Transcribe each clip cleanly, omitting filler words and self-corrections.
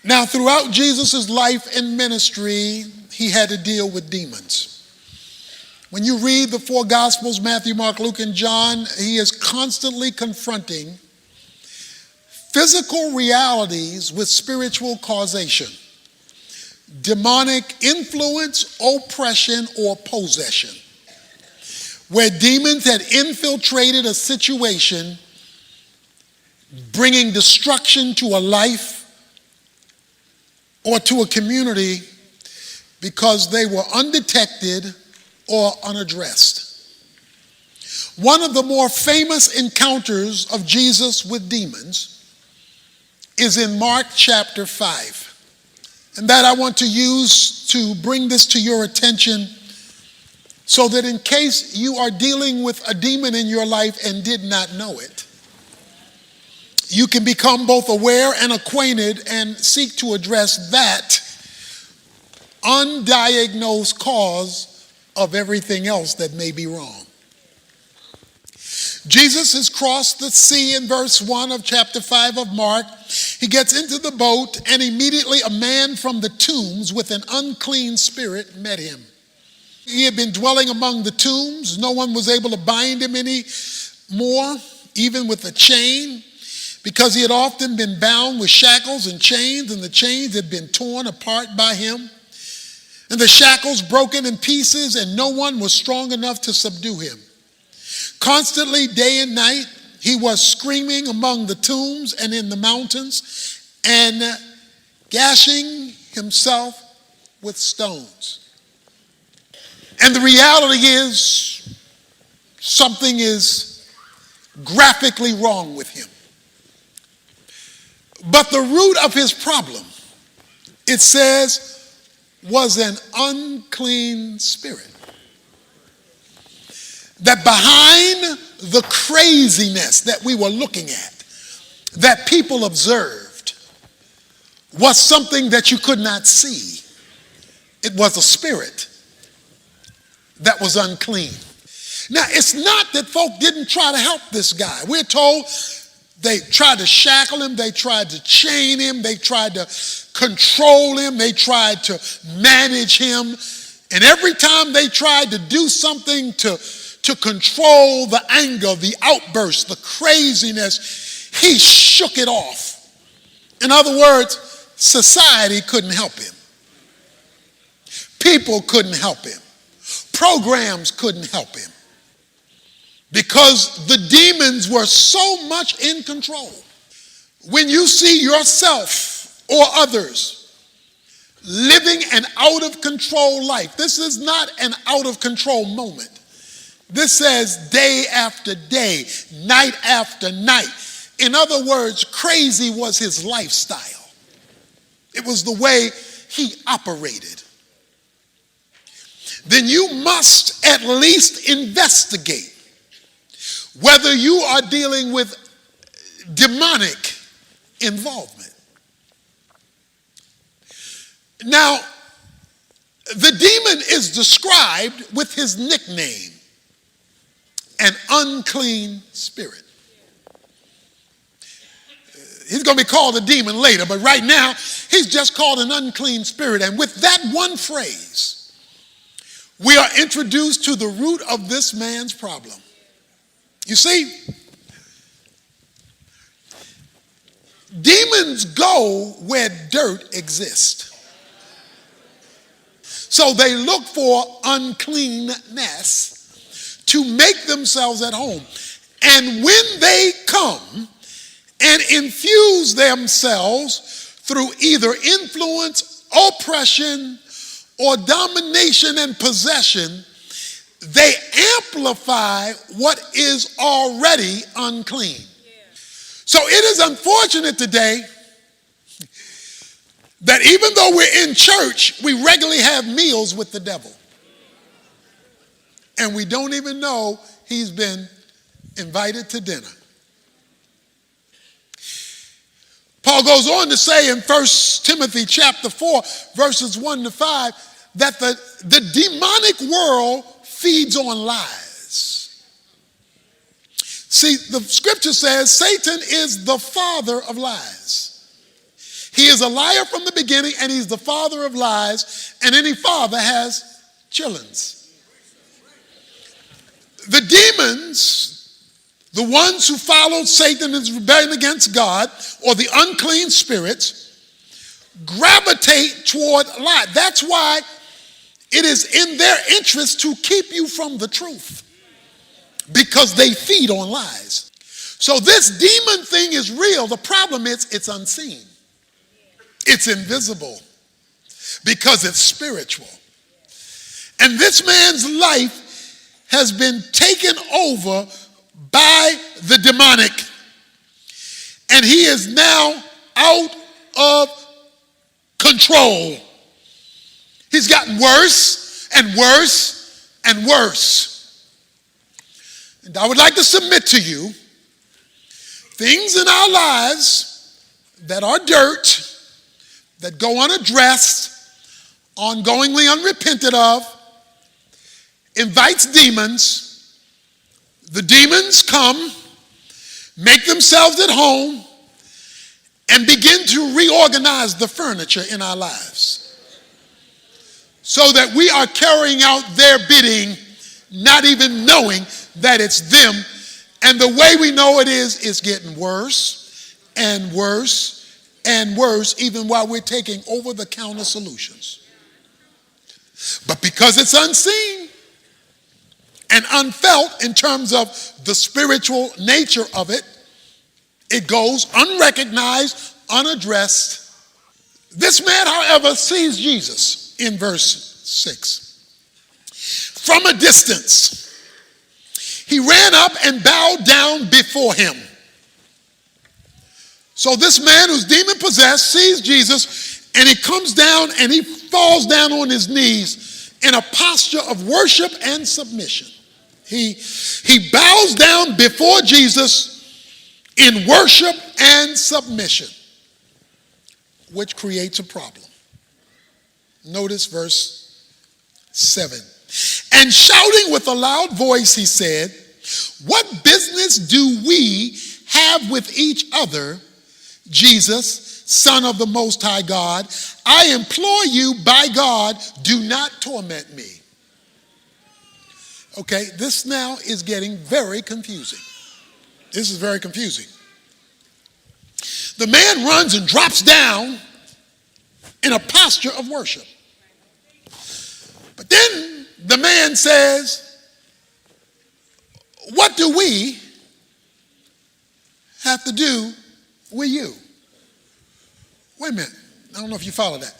Now, throughout Jesus' life and ministry, he had to deal with demons. When you read the four Gospels, Matthew, Mark, Luke, and John, he is constantly confronting physical realities with spiritual causation, demonic influence, oppression, or possession, where demons had infiltrated a situation, bringing destruction to a life or to a community because they were undetected or unaddressed. One of the more famous encounters of Jesus with demons is in Mark chapter 5. And that I want to use to bring this to your attention so that in case you are dealing with a demon in your life and did not know it, you can become both aware and acquainted and seek to address that undiagnosed cause of everything else that may be wrong. Jesus has crossed the sea in verse 1 of chapter 5 of Mark. He gets into the boat, and immediately a man from the tombs with an unclean spirit met him. He had been dwelling among the tombs. No one was able to bind him any more, even with a chain, because he had often been bound with shackles and chains, and the chains had been torn apart by him, and the shackles broken in pieces, and no one was strong enough to subdue him. Constantly, day and night, he was screaming among the tombs and in the mountains and gashing himself with stones. And the reality is, something is graphically wrong with him. But the root of his problem, it says, was an unclean spirit. That behind the craziness that we were looking at, that people observed, was something that you could not see. It was a spirit that was unclean. Now, it's not that folk didn't try to help this guy. We're told they tried to shackle him, they tried to chain him, they tried to control him, they tried to manage him. And every time they tried to do something to control the anger, the outburst, the craziness, he shook it off. In other words, society couldn't help him. People couldn't help him. Programs couldn't help him. Because the demons were so much in control. When you see yourself or others living an out of control life, this is not an out of control moment. This says day after day, night after night. In other words, crazy was his lifestyle. It was the way he operated. Then you must at least investigate whether you are dealing with demonic involvement. Now, the demon is described with his nickname, an unclean spirit. He's going to be called a demon later, but right now, he's just called an unclean spirit. And with that one phrase, we are introduced to the root of this man's problem. You see, demons go where dirt exists. So they look for uncleanness to make themselves at home. And when they come and infuse themselves through either influence, oppression, or domination and possession, they amplify what is already unclean. So it is unfortunate today that even though we're in church, we regularly have meals with the devil. And we don't even know he's been invited to dinner. Paul goes on to say in 1 Timothy chapter 4, verses 1 to 5, that the demonic world feeds on lies. See, the scripture says Satan is the father of lies. He is a liar from the beginning, and he's the father of lies, and any father has childrens. The demons, the ones who followed Satan in his rebellion against God, or the unclean spirits, gravitate toward lie. That's why it is in their interest to keep you from the truth, because they feed on lies. So this demon thing is real. The problem is it's unseen. It's invisible because it's spiritual. And this man's life has been taken over by the demonic. And he is now out of control. He's gotten worse and worse and worse. And I would like to submit to you things in our lives that are dirt, that go unaddressed, ongoingly unrepented of, invites demons. The demons come, make themselves at home, and begin to reorganize the furniture in our lives so that we are carrying out their bidding, not even knowing that it's them. And the way we know it is, it's getting worse and worse and worse, even while we're taking over-the-counter solutions. But because it's unseen and unfelt in terms of the spiritual nature of it, it goes unrecognized, unaddressed. This man, however, sees Jesus in verse 6. From a distance, he ran up and bowed down before him. So this man who's demon-possessed sees Jesus, and he comes down and he falls down on his knees in a posture of worship and submission. He bows down before Jesus in worship and submission, which creates a problem. Notice verse 7. And shouting with a loud voice, he said, "What business do we have with each other, Jesus, Son of the Most High God? I implore you by God, do not torment me." Okay, this now is getting very confusing. This is very confusing. The man runs and drops down in a posture of worship. But then the man says, "What do we have to do with you?" Wait a minute. I don't know if you follow that.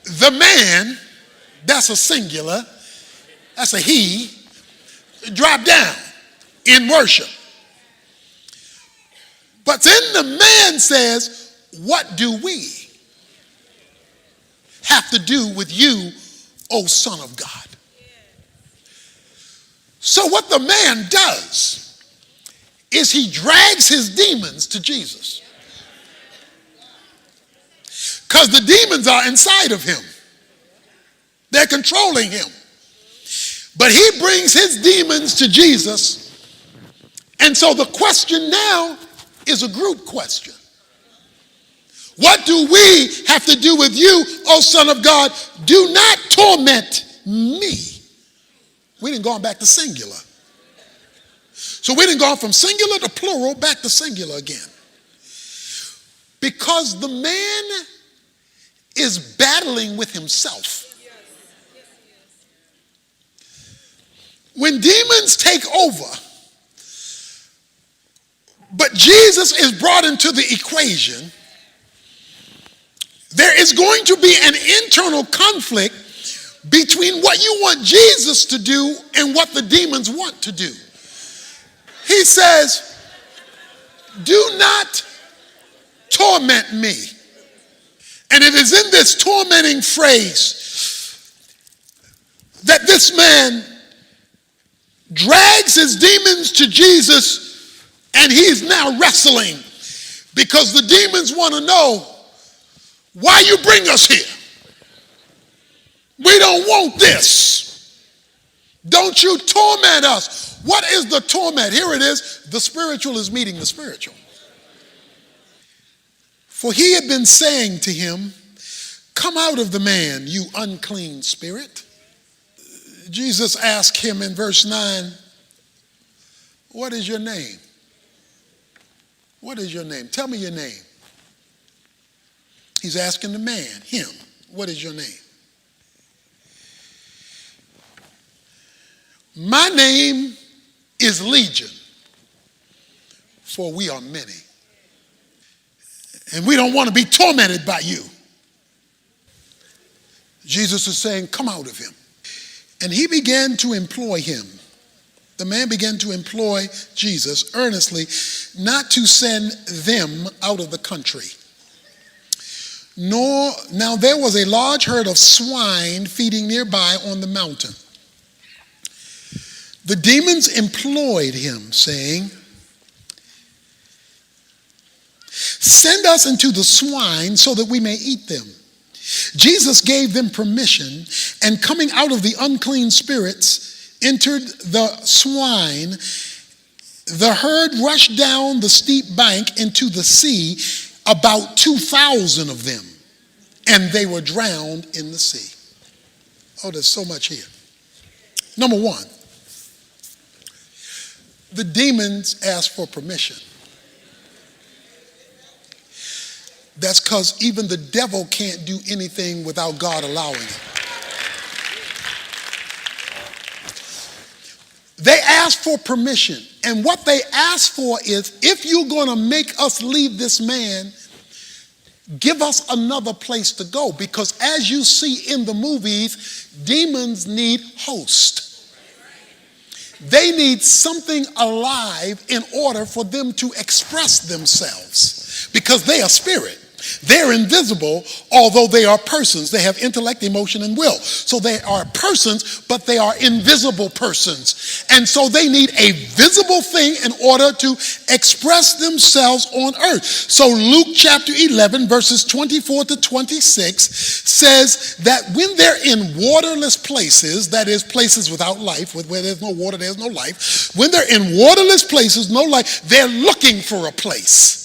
The man, that's a singular, that's a he, dropped down in worship. But then the man says, "What do we have to do with you, O Son of God?" So what the man does is he drags his demons to Jesus. Because the demons are inside of him. They're controlling him. But he brings his demons to Jesus. And so the question now is a group question. What do we have to do with you, O Son of God? Do not torment me. We didn't go back to singular. So we didn't go from singular to plural back to singular again. Because the man is battling with himself. When demons take over, but Jesus is brought into the equation, there is going to be an internal conflict between what you want Jesus to do and what the demons want to do. He says, "Do not torment me." And it is in this tormenting phrase that this man drags his demons to Jesus, and he's now wrestling because the demons want to know, why you bring us here? We don't want this. Don't you torment us. What is the torment? Here it is. The spiritual is meeting the spiritual. For he had been saying to him, "Come out of the man, you unclean spirit." Jesus asked him in verse 9, "What is your name?" What is your name? Tell me your name. He's asking the man, him, what is your name? My name is Legion, for we are many. And we don't want to be tormented by you. Jesus is saying, come out of him. And he began to employ him. The man began to employ Jesus earnestly, not to send them out of the country. Now there was a large herd of swine feeding nearby on the mountain. The demons employed him, saying, "Send us into the swine so that we may eat them." Jesus gave them permission, and coming out of the unclean spirits, entered the swine. The herd rushed down the steep bank into the sea, about 2,000 of them, and they were drowned in the sea. Oh, there's so much here. Number one, the demons asked for permission. That's because even the devil can't do anything without God allowing it. They asked for permission. And what they asked for is, if you're going to make us leave this man, give us another place to go. Because as you see in the movies, demons need hosts. They need something alive in order for them to express themselves. Because they are spirit. They're invisible, although they are persons. They have intellect, emotion, and will. So they are persons, but they are invisible persons. And so they need a visible thing in order to express themselves on earth. So Luke chapter 11, verses 24 to 26 says that when they're in waterless places, that is places without life, where there's no water, there's no life. When they're in waterless places, no life, they're looking for a place.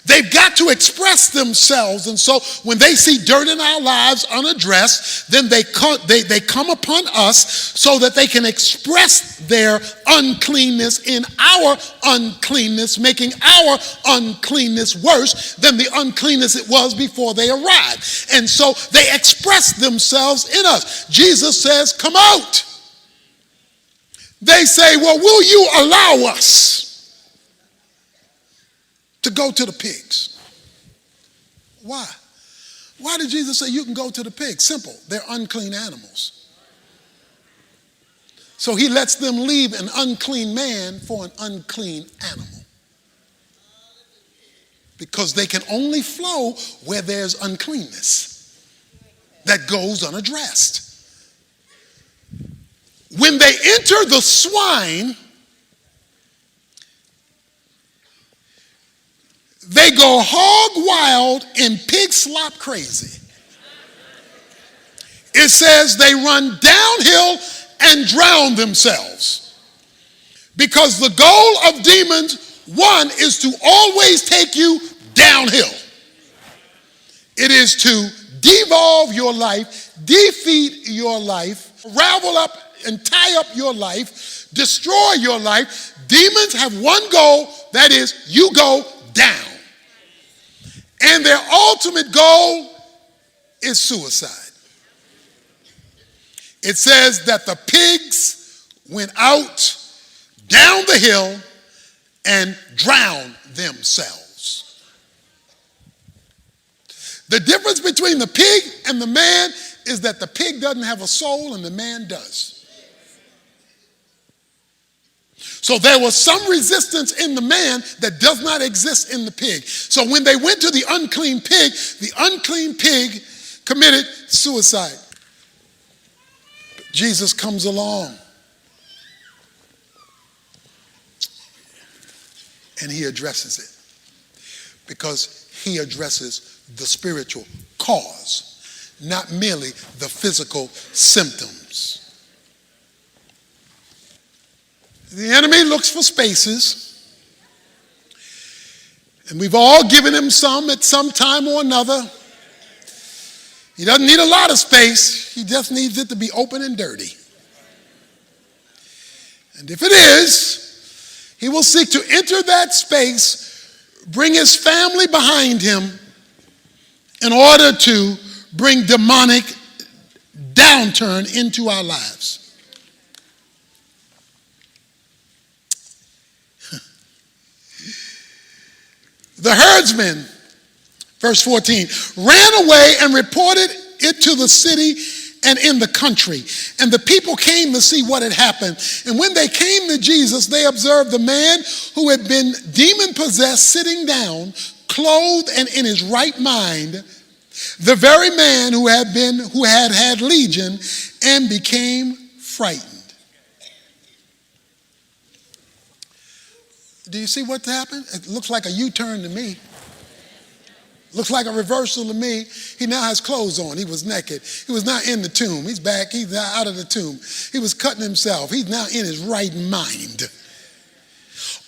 They've got to express themselves, and so when they see dirt in our lives unaddressed, then they come upon us so that they can express their uncleanness in our uncleanness, making our uncleanness worse than the uncleanness it was before they arrived. And so they express themselves in us. Jesus says, "Come out." They say, "Well, will you allow us to go to the pigs?" Why? Why did Jesus say you can go to the pigs? Simple. They're unclean animals. So he lets them leave an unclean man for an unclean animal. Because they can only flow where there's uncleanness that goes unaddressed. When they enter the swine, they go hog wild and pig slop crazy. It says they run downhill and drown themselves. Because the goal of demons, one, is to always take you downhill. It is to devolve your life, defeat your life, ravel up and tie up your life, destroy your life. Demons have one goal, that is, you go down. And their ultimate goal is suicide. It says that the pigs went out down the hill and drowned themselves. The difference between the pig and the man is that the pig doesn't have a soul and the man does. So there was some resistance in the man that does not exist in the pig. So when they went to the unclean pig committed suicide. But Jesus comes along and he addresses it. Because he addresses the spiritual cause, not merely the physical symptoms. The enemy looks for spaces, And we've all given him some at some time or another. He doesn't need a lot of space. He just needs it to be open and dirty. And if it is, he will seek to enter that space, bring his family behind him in order to bring demonic downturn into our lives. The herdsmen, verse 14, ran away and reported it to the city and in the country. And the people came to see what had happened. And when they came to Jesus, they observed the man who had been demon-possessed sitting down, clothed and in his right mind, the very man who had legion, and became frightened. Do you see what happened? It looks like a U-turn to me. Looks like a reversal to me. He now has clothes on. He was naked. He was not in the tomb. He's back. He's now out of the tomb. He was cutting himself. He's now in his right mind.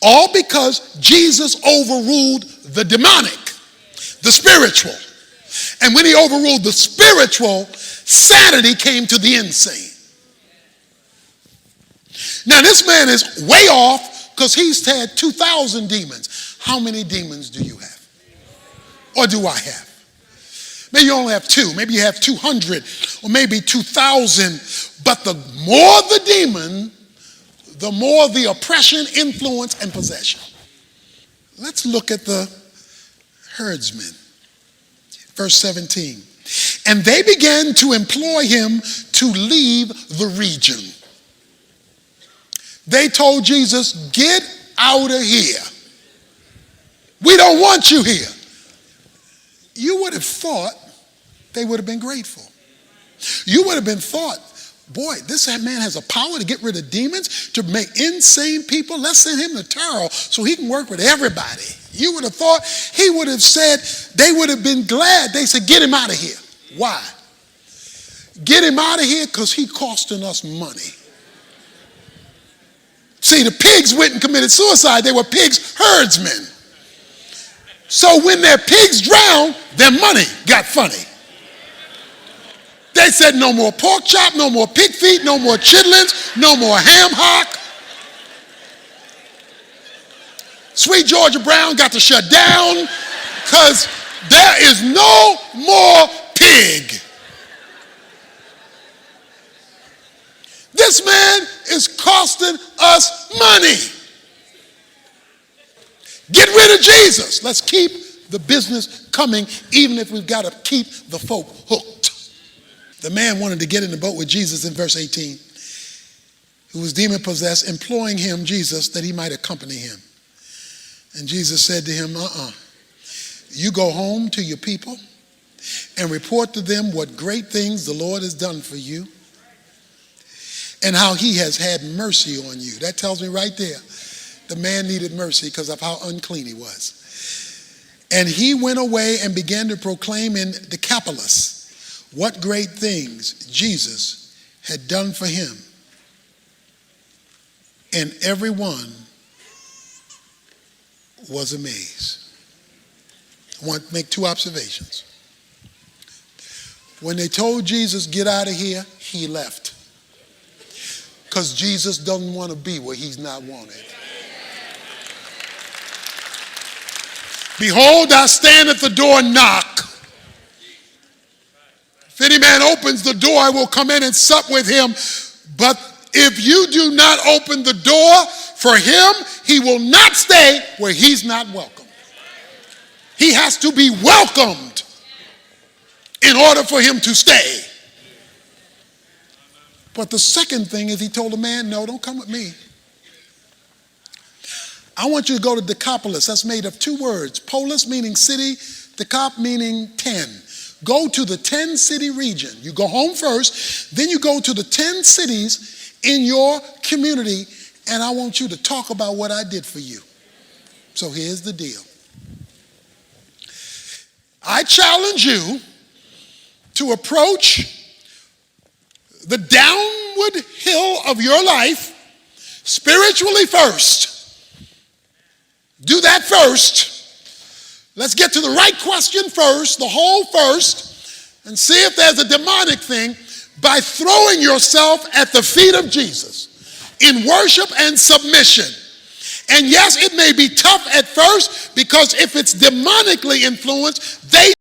All because Jesus overruled the demonic, the spiritual. And when he overruled the spiritual, sanity came to the insane. Now this man is way off because he's had 2,000 demons. How many demons do you have? Or do I have? Maybe you only have 2. Maybe you have 200 or maybe 2,000. But the more the demon, the more the oppression, influence, and possession. Let's look at the herdsmen. Verse 17. And they began to employ him to leave the region. They told Jesus, get out of here. We don't want you here. You would have thought they would have been grateful. You would have been thought, boy, this man has a power to get rid of demons, to make insane people. Let's send him to Taro so he can work with everybody. You would have thought he would have said, they would have been glad. They said, get him out of here. Why? Get him out of here because he's costing us money. See, the pigs went and committed suicide. They were pigs herdsmen. So when their pigs drowned, their money got funny. They said no more pork chop, no more pig feet, no more chitlins, no more ham hock. Sweet Georgia Brown got to shut down because there is no more pig. This man is costing us money. Get rid of Jesus. Let's keep the business coming, even if we've got to keep the folk hooked. The man wanted to get in the boat with Jesus in verse 18, who was demon-possessed, imploring him, Jesus, that he might accompany him. And Jesus said to him, you go home to your people and report to them what great things the Lord has done for you and how he has had mercy on you. That tells me right there, the man needed mercy because of how unclean he was. And he went away and began to proclaim in Decapolis what great things Jesus had done for him. And everyone was amazed. I want to make 2 observations. When they told Jesus, get out of here, he left. Because Jesus doesn't want to be where he's not wanted. Behold, I stand at the door and knock. If any man opens the door, I will come in and sup with him. But if you do not open the door for him, he will not stay where he's not welcome. He has to be welcomed in order for him to stay. But the second thing is he told the man, no, don't come with me. I want you to go to Decapolis. That's made of 2 words. Polis meaning city, Decap meaning 10. Go to the 10 city region. You go home first, then you go to the 10 cities in your community, and I want you to talk about what I did for you. So here's the deal. I challenge you to approach the downward hill of your life spiritually first. Do that first Let's get to the right question first, the whole first, and see if there's a demonic thing by throwing yourself at the feet of Jesus in worship and submission. And yes, it may be tough at first because if it's demonically influenced, they